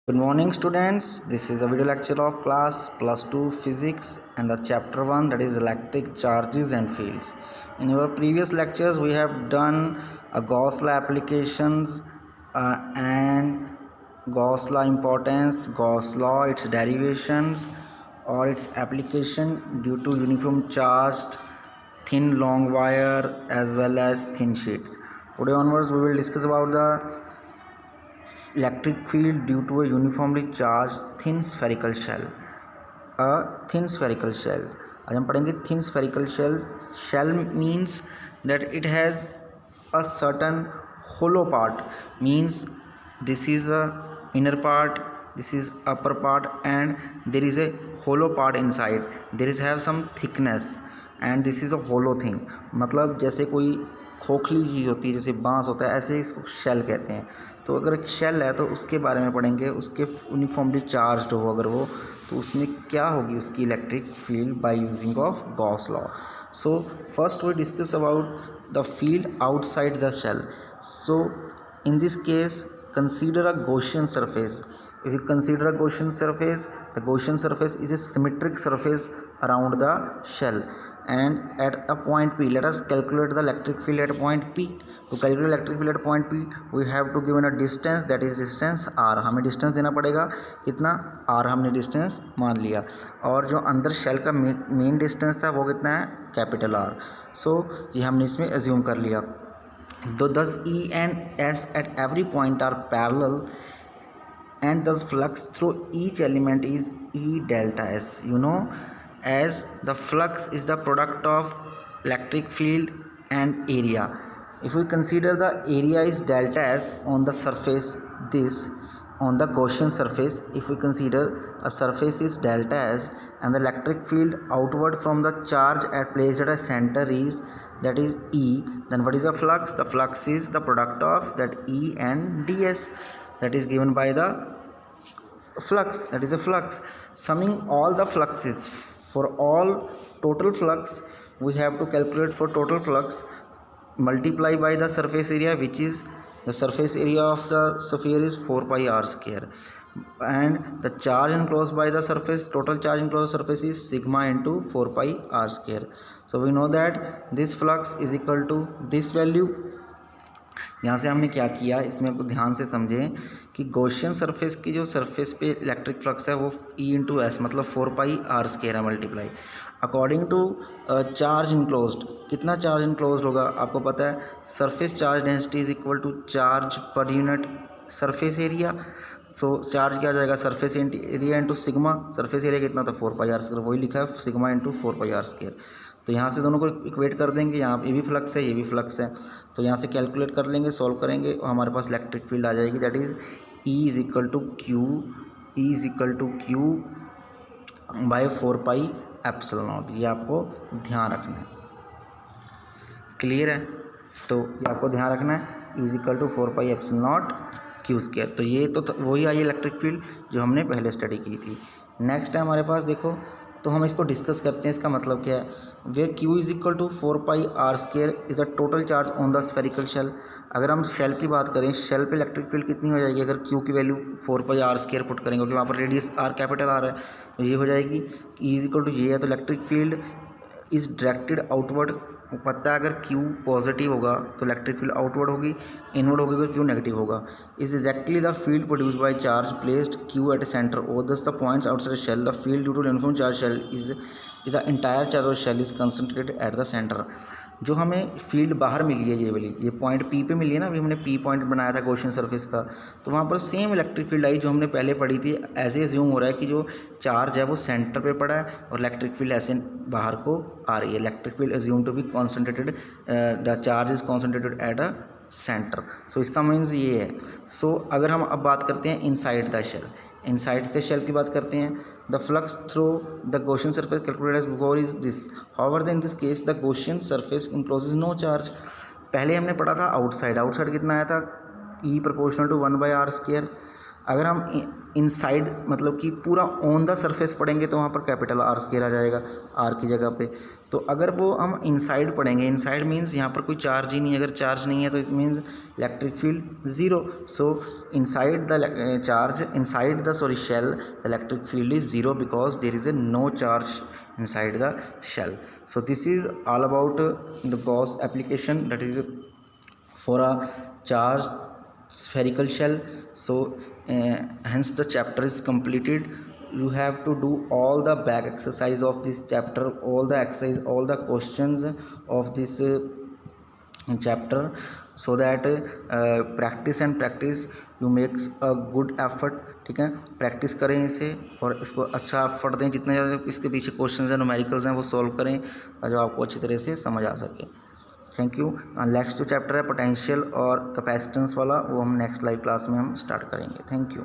Good morning students, this is a video lecture of class plus 2 physics and the chapter 1, that is electric charges and fields. In our previous lectures we have done a Gauss law applications and Gauss law importance, Gauss law, its derivations or its application due to uniform charged thin long wire as well as thin sheets. Today onwards we will discuss about the electric field due to a uniformly charged thin spherical shell. A thin spherical shell. आज हम पढ़ेंगे thin spherical shells. Shell means that it has a certain hollow part, means this is a inner part, this is upper part, and there is a hollow part inside. There is have some thickness and this is a hollow thing. मतलब जैसे कोई खोखली चीज़ होती है, जैसे बांस होता है, ऐसे इसको शेल कहते हैं. तो अगर एक शेल है तो उसके बारे में पढ़ेंगे. उसके यूनिफॉर्मली चार्ज्ड हो अगर वो, तो उसमें क्या होगी उसकी electric field by using of Gauss law. So first we discuss about the field outside the shell. So in this case consider a Gaussian surface. If you consider a Gaussian surface, the Gaussian surface is a symmetric surface around the shell, and at a point P, let us calculate the electric field at point P. To calculate electric field at point P, we have to given a distance, that is distance r. हमें distance देना पड़ेगा, कितना r हमने distance मान लिया, और जो अंदर शेल का मेन डिस्टेंस था वो कितना है, कैपिटल R. सो ये हमने इसमें एज्यूम कर लिया. Thus E and S at every point are parallel, and thus flux through each element is E delta S. You know, as the flux is the product of electric field and area. If we consider the area is delta S on the surface, this on the Gaussian surface, if we consider a surface is delta S and the electric field outward from the charge at placed at a center is, that is E, then what is the flux? The flux is the product of that E and ds, that is given by the flux, that is a flux. Summing all the fluxes for all total flux, we have to calculate for total flux, multiply by the surface area, which is the surface area of the sphere is 4 pi r square, and the charge enclosed by the surface, total charge enclosed surface is sigma into 4 pi r square. So we know that this flux is equal to this value. यहाँ से हमने क्या किया, इसमें आपको ध्यान से समझें कि गॉसियन सरफेस की जो सरफेस पे इलेक्ट्रिक फ्लक्स है वो E इंटू एस, मतलब 4 पाई आर स्क्वायर है, multiply according to charge enclosed. कितना चार्ज इनक्लोज्ड होगा आपको पता है, surface charge density is equal to charge per unit surface area. So charge क्या आ जाएगा, surface area into sigma. Surface area कितना था, 4 पाई आर स्क्वायर, वही लिखा है sigma into 4 pi r square. तो यहाँ से दोनों को इक्वेट कर देंगे, यहाँ ये भी फ्लक्स है ये भी फ्लक्स है, तो यहाँ से कैलकुलेट कर लेंगे, सॉल्व करेंगे और हमारे पास इलेक्ट्रिक फील्ड आ जाएगी, that is E is equal to Q by 4 pi epsilon naught. ये आपको ध्यान रखना है, क्लियर है. तो ये आपको ध्यान रखना है, E is equal to 4 pi epsilon naught Q square. तो ये तो वही आई इलेक्ट्रिक फील्ड जो हमने पहले स्टडी की थी. नेक्स्ट है हमारे पास, देखो तो हम इसको डिस्कस करते हैं. इसका मतलब क्या है, where Q is equal to 4 pi r square is the total charge on the spherical shell. अगर हम शेल की बात करें, शेल पे इलेक्ट्रिक फील्ड कितनी हो जाएगी, अगर Q की value 4 pi r square put करेंगे, क्योंकि वहाँ पर रेडियस R कैपिटल R है, तो ये हो जाएगी E इज इक्वल टू ये है. तो electric field is directed outward. पता है अगर Q पॉजिटिव होगा तो इलेक्ट्रिक फील्ड आउटवर्ड होगी, इनवर्ड होगी अगर Q नेगेटिव होगा. Is exactly the field produced by charge placed Q at a centre और thus the points outside shell. The field due to uniform charge shell is the entire charge of shell is concentrated at the centre. जो हमें field बाहर मिली है, ये वाली, ये point P पे मिली है ना, अभी हमने P पॉइंट बनाया था गॉसियन सरफेस का, तो वहाँ पर सेम इलेक्ट्रिक फील्ड आई जो हमने पहले पढ़ी थी. ऐसे एज्यूम हो रहा है कि जो चार्ज है वो सेंटर पे पड़ा है और इलेक्ट्रिक फील्ड ऐसे बाहर को आ रही है. Electric field assume to be concentrated, the charge is concentrated at a centre. So इसका मीन्स ये है. सो अगर हम अब बात करते हैं इनसाइड द शेल, इनसाइड के शेल की बात करते हैं, the flux through the Gaussian surface calculated as before is this. However in this case the Gaussian surface encloses no charge. पहले हमने पढ़ा था आउटसाइड, आउटसाइड कितना आया था, E proportional to 1 by r square. अगर हम इनसाइड मतलब कि पूरा ऑन द सरफेस पढ़ेंगे तो वहाँ पर कैपिटल आर स्केयर आ जाएगा आर की जगह पे। तो अगर वो हम इनसाइड पढ़ेंगे, इनसाइड मीन्स यहाँ पर कोई चार्ज ही नहीं है, अगर चार्ज नहीं है तो it means electric field zero. So inside the charge inside the sorry shell the electric field is zero because there is a no charge inside the shell. So this is all about the Gauss application, that is for a charged spherical shell. So hence the chapter is completed. You have to do all the back exercise of this chapter, all the exercise, all the questions of this chapter, so that practice and practice you makes a good effort. ठीक है, practice करें इसे और इसको अच्छा effort दें, जितने ज़्यादा इसके पीछे क्वेश्चंस हैं, न्यूमेरिकल्स हैं, वो सॉल्व करें और जो आपको अच्छी तरह से समझ आ सके। Thank you. नेक्स्ट जो चैप्टर है पोटेंशियल और कैपेसिटेंस वाला, वो हम नेक्स्ट लाइव क्लास में हम स्टार्ट करेंगे। Thank you.